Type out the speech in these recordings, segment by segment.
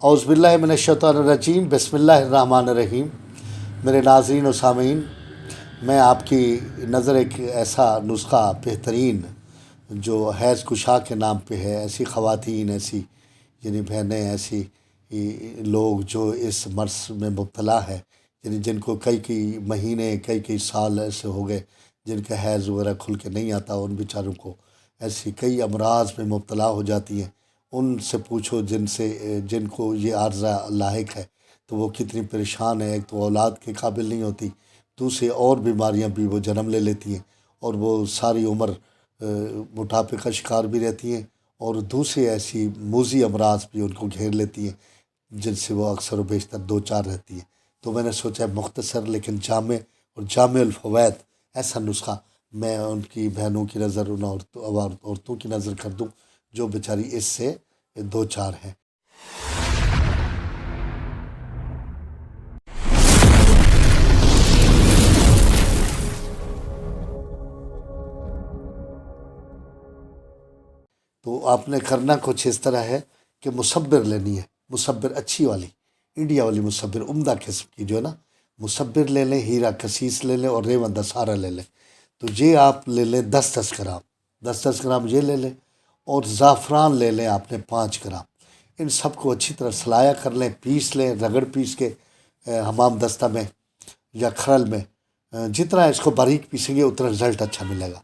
اعوذ باللہ من الشیطان الرجیم، بسم اللہ الرحمن الرحیم۔ میرے ناظرین و سامعین، میں آپ کی نظر ایک ایسا نسخہ بہترین جو حیض کشا کے نام پہ ہے، ایسی خواتین، ایسی یعنی بہنیں، ایسی لوگ جو اس مرض میں مبتلا ہے، یعنی جن کو کئی مہینے کئی سال ایسے ہو گئے جن کا حیض وغیرہ کھل کے نہیں آتا، ان بیچاروں کو ایسی کئی امراض میں مبتلا ہو جاتی ہیں۔ ان سے پوچھو جن کو یہ عارضہ لاحق ہے تو وہ کتنی پریشان ہے۔ ایک تو اولاد کے قابل نہیں ہوتی، دوسرے اور بیماریاں بھی وہ جنم لے لیتی ہیں، اور وہ ساری عمر موٹاپے کا شکار بھی رہتی ہیں، اور دوسری ایسی موذی امراض بھی ان کو گھیر لیتی ہیں جن سے وہ اکثر و بیشتر دو چار رہتی ہیں۔ تو میں نے سوچا مختصر لیکن جامع اور جامع الفوائد ایسا نسخہ میں ان کی بہنوں کی نظر، ان عورتوں کی نظر کر دوں جو بیچاری اس سے دو چار ہیں۔ تو آپ نے کرنا کچھ اس طرح ہے کہ مصبر لینی ہے، مصبر اچھی والی، انڈیا والی مصبر، عمدہ قسم کی جو ہے نا، مصبر لے لیں، ہیرا کسیس لے لیں، اور ریون دسہرہ لے لیں۔ تو یہ آپ لے لیں 10 گرام، 10 گرام یہ لے لیں، اور زعفران لے لیں آپ نے 5 گرام۔ ان سب کو اچھی طرح سلایا کر لیں، پیس لیں، رگڑ پیس کے حمام دستہ میں یا کھرل میں، جتنا اس کو باریک پیسیں گے اتنا رزلٹ اچھا ملے گا،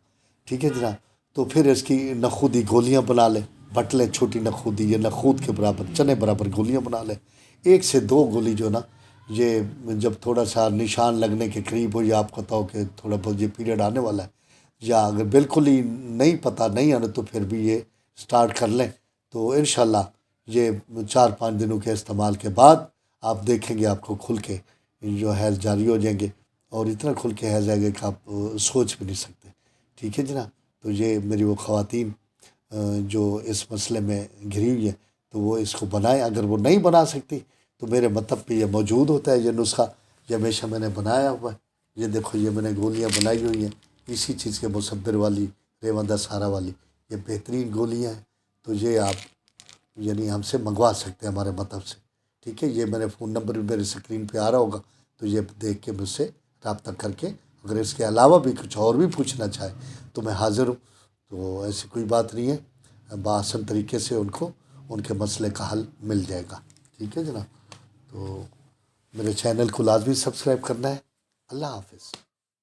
ٹھیک ہے جناب۔ تو پھر اس کی نخودی گولیاں بنا لیں، بٹ لیں چھوٹی نخودی یا نخود کے برابر، چنے برابر گولیاں بنا لیں۔ 1 سے 2 گولی جو نا، یہ جب تھوڑا سا نشان لگنے کے قریب ہو، یا آپ کو پتہ ہو کہ تھوڑا بہت یہ پیریڈ آنے والا ہے، یا اگر بالکل ہی نہیں پتہ نہیں آنے تو پھر بھی یہ سٹارٹ کر لیں۔ تو انشاءاللہ یہ 4-5 دنوں کے استعمال کے بعد آپ دیکھیں گے آپ کو کھل کے جو حیض جاری ہو جائیں گے، اور اتنا کھل کے حیض آئے گا کہ آپ سوچ بھی نہیں سکتے، ٹھیک ہے جناب۔ تو یہ میری وہ خواتین جو اس مسئلے میں گھری ہوئی ہیں تو وہ اس کو بنائیں۔ اگر وہ نہیں بنا سکتی تو میرے مطلب پہ یہ موجود ہوتا ہے، یہ نسخہ یہ ہمیشہ میں نے بنایا ہوا ہے۔ یہ دیکھو، یہ میں نے گولیاں بنائی ہوئی ہیں اسی چیز کے، مصبر والی، ریون دسہرہ والی، یہ بہترین گولیاں ہیں۔ تو یہ آپ یعنی ہم سے منگوا سکتے ہیں ہمارے مطلب سے، ٹھیک ہے۔ یہ میرے فون نمبر بھی میرے اسکرین پہ آ رہا ہوگا، تو یہ دیکھ کے مجھ سے رابطہ کر کے اگر اس کے علاوہ بھی کچھ اور بھی پوچھنا چاہے تو میں حاضر ہوں۔ تو ایسی کوئی بات نہیں ہے، بآسان طریقے سے ان کے مسئلے کا حل مل جائے گا، ٹھیک ہے جناب۔ تو میرے چینل کو لازمی سبسکرائب کرنا ہے۔ اللہ حافظ۔